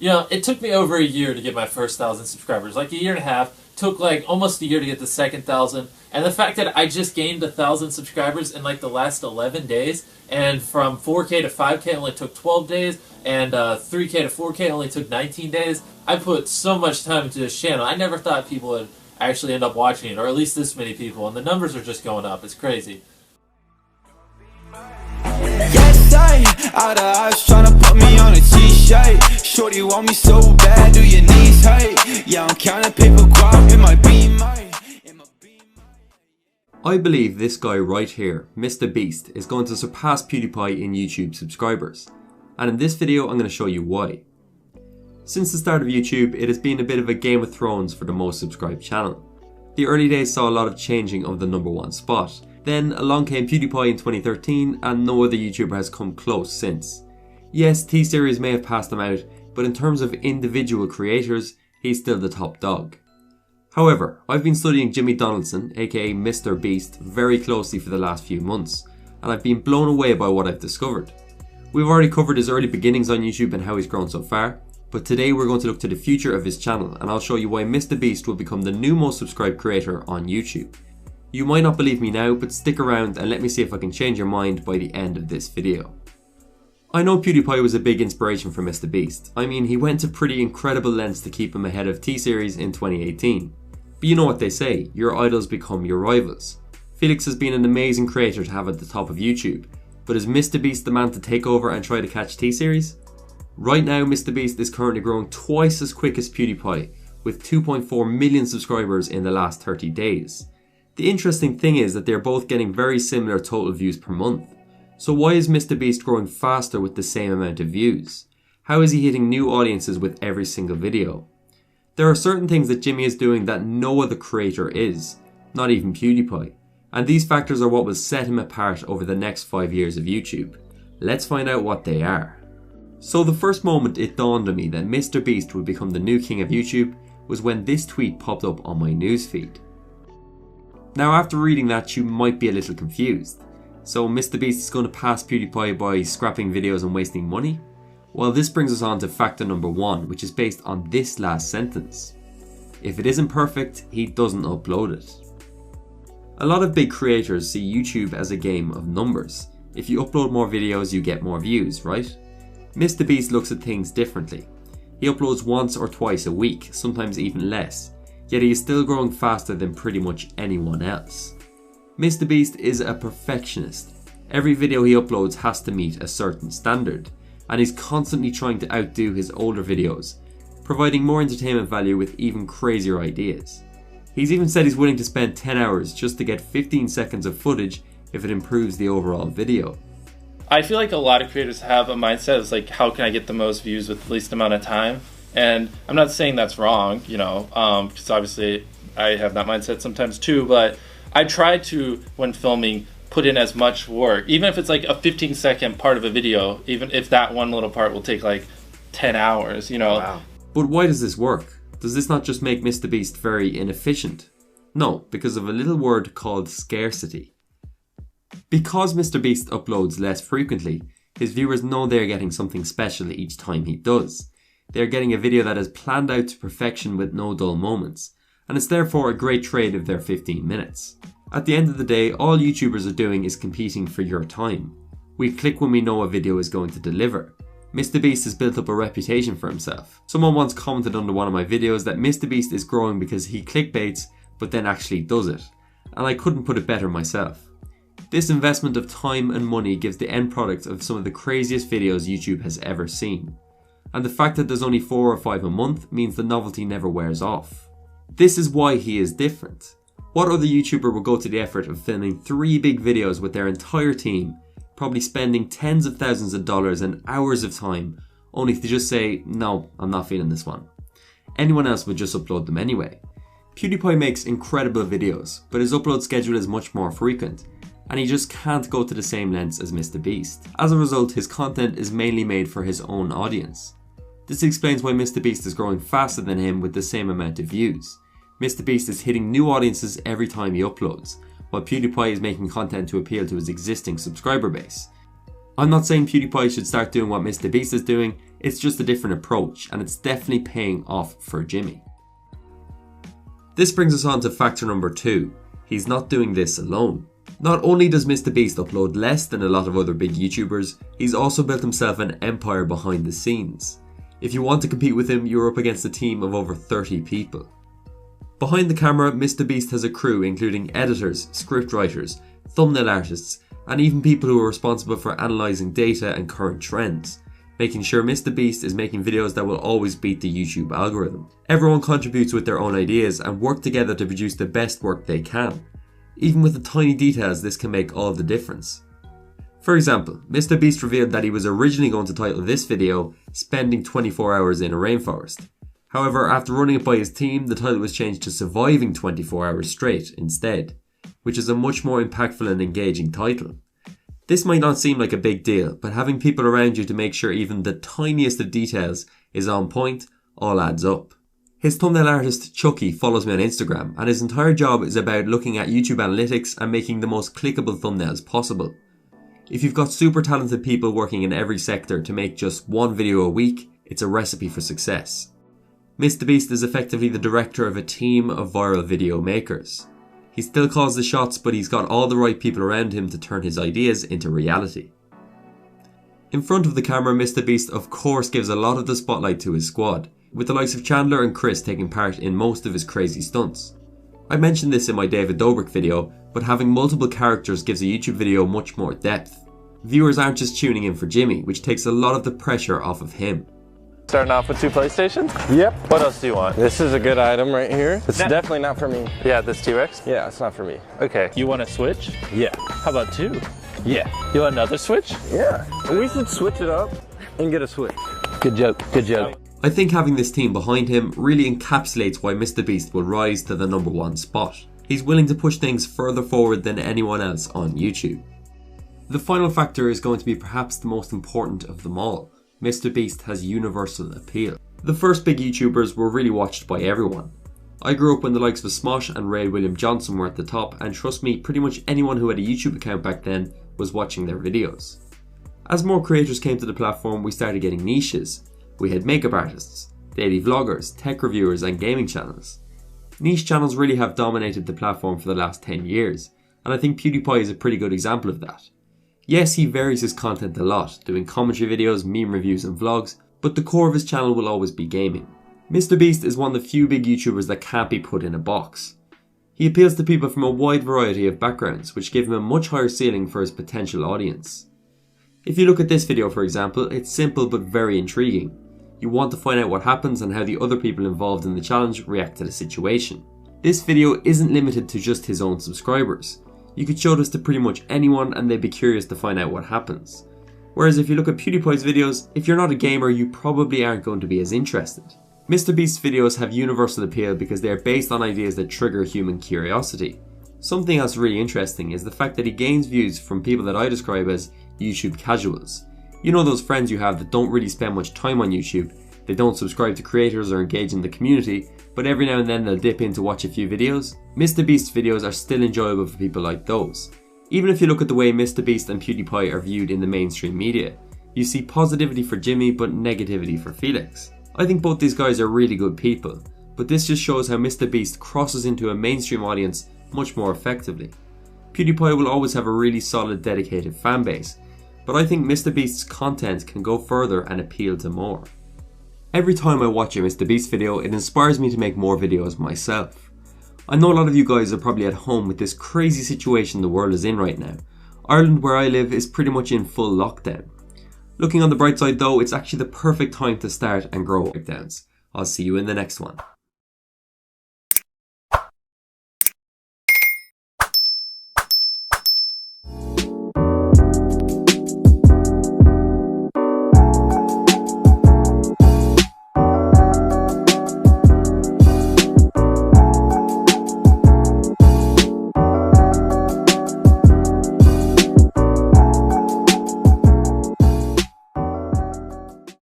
You know, it took me over a year to get my first 1,000 subscribers, like a year and a half. Took like almost a year to get the second 1,000, and the fact that I just gained 1,000 subscribers in like the last 11 days, and from 4K to 5K only took 12 days, and 3K to 4K only took 19 days. I put so much time into this channel. I never thought people would actually end up watching it, or at least this many people, and the numbers are just going up. It's crazy. Yes, out of eyes trying to put me on a t-shirt. Shorty want me so bad, do your knees hurt? Yeah, I'm counting paper guap in my beam. I believe this guy right here, Mr. Beast, is going to surpass PewDiePie in YouTube subscribers. And in this video I'm going to show you why. Since the start of YouTube, it has been a bit of a Game of Thrones for the most subscribed channel. The early days saw a lot of changing of the #1 spot. Then along came PewDiePie in 2013 and no other YouTuber has come close since. Yes, T-Series may have passed him out, but in terms of individual creators, he's still the top dog. However, I've been studying Jimmy Donaldson, aka Mr. Beast, very closely for the last few months, and I've been blown away by what I've discovered. We've already covered his early beginnings on YouTube and how he's grown so far, but today we're going to look to the future of his channel and I'll show you why Mr. Beast will become the new most subscribed creator on YouTube. You might not believe me now, but stick around and let me see if I can change your mind by the end of this video. I know PewDiePie was a big inspiration for Mr. Beast. I mean, he went to pretty incredible lengths to keep him ahead of T-Series in 2018. But you know what they say, your idols become your rivals. Felix has been an amazing creator to have at the top of YouTube, but is Mr. Beast the man to take over and try to catch T-Series? Right now, Mr. Beast is currently growing twice as quick as PewDiePie, with 2.4 million subscribers in the last 30 days. The interesting thing is that they're both getting very similar total views per month. So why is Mr. Beast growing faster with the same amount of views? How is he hitting new audiences with every single video? There are certain things that Jimmy is doing that no other creator is, not even PewDiePie. And these factors are what will set him apart over the next 5 years of YouTube. Let's find out what they are. So the first moment it dawned on me that Mr. Beast would become the new king of YouTube was when this tweet popped up on my newsfeed. Now after reading that you might be a little confused. So Mr. Beast is going to pass PewDiePie by scrapping videos and wasting money? Well, this brings us on to factor number 1, which is based on this last sentence. If it isn't perfect, he doesn't upload it. A lot of big creators see YouTube as a game of numbers. If you upload more videos, you get more views, right? Mr. Beast looks at things differently. He uploads once or twice a week, sometimes even less, yet he is still growing faster than pretty much anyone else. Mr. Beast is a perfectionist. Every video he uploads has to meet a certain standard, and he's constantly trying to outdo his older videos, providing more entertainment value with even crazier ideas. He's even said he's willing to spend 10 hours just to get 15 seconds of footage if it improves the overall video. I feel like a lot of creators have a mindset of like, how can I get the most views with the least amount of time? And I'm not saying that's wrong, you know, because obviously I have that mindset sometimes too, but I try to, when filming, put in as much work, even if it's like a 15-second part of a video, even if that one little part will take like 10 hours, you know. Wow. But why does this work? Does this not just make Mr. Beast very inefficient? No, because of a little word called scarcity. Because Mr. Beast uploads less frequently, his viewers know they're getting something special each time he does. They're getting a video that is planned out to perfection with no dull moments, and it's therefore a great trade of their 15 minutes. At the end of the day, all YouTubers are doing is competing for your time. We click when we know a video is going to deliver. Mr. Beast has built up a reputation for himself. Someone once commented under one of my videos that Mr. Beast is growing because he clickbaits but then actually does it, and I couldn't put it better myself. This investment of time and money gives the end product of some of the craziest videos YouTube has ever seen. And the fact that there's only 4 or 5 a month means the novelty never wears off. This is why he is different. What other YouTuber will go to the effort of filming 3 big videos with their entire team, probably spending tens of thousands of dollars and hours of time, only to just say, no, I'm not feeling this one. Anyone else would just upload them anyway. PewDiePie makes incredible videos, but his upload schedule is much more frequent, and he just can't go to the same lengths as Mr. Beast. As a result, his content is mainly made for his own audience. This explains why Mr. Beast is growing faster than him with the same amount of views. Mr. Beast is hitting new audiences every time he uploads, while PewDiePie is making content to appeal to his existing subscriber base. I'm not saying PewDiePie should start doing what MrBeast is doing, it's just a different approach, and it's definitely paying off for Jimmy. This brings us on to factor number 2. He's not doing this alone. Not only does MrBeast upload less than a lot of other big YouTubers, he's also built himself an empire behind the scenes. If you want to compete with him, you're up against a team of over 30 people. Behind the camera, MrBeast has a crew including editors, scriptwriters, thumbnail artists, and even people who are responsible for analysing data and current trends, making sure MrBeast is making videos that will always beat the YouTube algorithm. Everyone contributes with their own ideas and work together to produce the best work they can. Even with the tiny details, this can make all the difference. For example, MrBeast revealed that he was originally going to title this video, "Spending 24 Hours in a Rainforest." However, after running it by his team, the title was changed to "Surviving 24 Hours Straight" instead, which is a much more impactful and engaging title. This might not seem like a big deal, but having people around you to make sure even the tiniest of details is on point all adds up. His thumbnail artist Chucky follows me on Instagram, and his entire job is about looking at YouTube analytics and making the most clickable thumbnails possible. If you've got super talented people working in every sector to make just one video a week, it's a recipe for success. MrBeast is effectively the director of a team of viral video makers. He still calls the shots, but he's got all the right people around him to turn his ideas into reality. In front of the camera, MrBeast of course gives a lot of the spotlight to his squad, with the likes of Chandler and Chris taking part in most of his crazy stunts. I mentioned this in my David Dobrik video, but having multiple characters gives a YouTube video much more depth. Viewers aren't just tuning in for Jimmy, which takes a lot of the pressure off of him. Starting off with 2 PlayStations? Yep. What else do you want? This is a good item right here. It's definitely not for me. Yeah, this T-Rex? Yeah, it's not for me. Okay. You want a Switch? Yeah. How about 2? Yeah. You want another Switch? Yeah. We should switch it up and get a Switch. Good joke. Good joke. I think having this team behind him really encapsulates why MrBeast will rise to the #1 spot. He's willing to push things further forward than anyone else on YouTube. The final factor is going to be perhaps the most important of them all. MrBeast has universal appeal. The first big YouTubers were really watched by everyone. I grew up when the likes of Smosh and Ray William Johnson were at the top, and trust me, pretty much anyone who had a YouTube account back then was watching their videos. As more creators came to the platform, we started getting niches. We had makeup artists, daily vloggers, tech reviewers and gaming channels. Niche channels really have dominated the platform for the last 10 years, and I think PewDiePie is a pretty good example of that. Yes, he varies his content a lot, doing commentary videos, meme reviews and vlogs, but the core of his channel will always be gaming. MrBeast is one of the few big YouTubers that can't be put in a box. He appeals to people from a wide variety of backgrounds, which give him a much higher ceiling for his potential audience. If you look at this video for example, it's simple but very intriguing. You want to find out what happens and how the other people involved in the challenge react to the situation. This video isn't limited to just his own subscribers. You could show this to pretty much anyone and they'd be curious to find out what happens. Whereas if you look at PewDiePie's videos, if you're not a gamer, you probably aren't going to be as interested. MrBeast's videos have universal appeal because they are based on ideas that trigger human curiosity. Something else really interesting is the fact that he gains views from people that I describe as YouTube casuals. You know those friends you have that don't really spend much time on YouTube, they don't subscribe to creators or engage in the community, but every now and then they'll dip in to watch a few videos? MrBeast's videos are still enjoyable for people like those. Even if you look at the way MrBeast and PewDiePie are viewed in the mainstream media, you see positivity for Jimmy but negativity for Felix. I think both these guys are really good people, but this just shows how MrBeast crosses into a mainstream audience much more effectively. PewDiePie will always have a really solid dedicated fan base, but I think MrBeast's content can go further and appeal to more. Every time I watch a MrBeast video, it inspires me to make more videos myself. I know a lot of you guys are probably at home with this crazy situation the world is in right now. Ireland, where I live, is pretty much in full lockdown. Looking on the bright side though, it's actually the perfect time to start and grow lockdowns. I'll see you in the next one.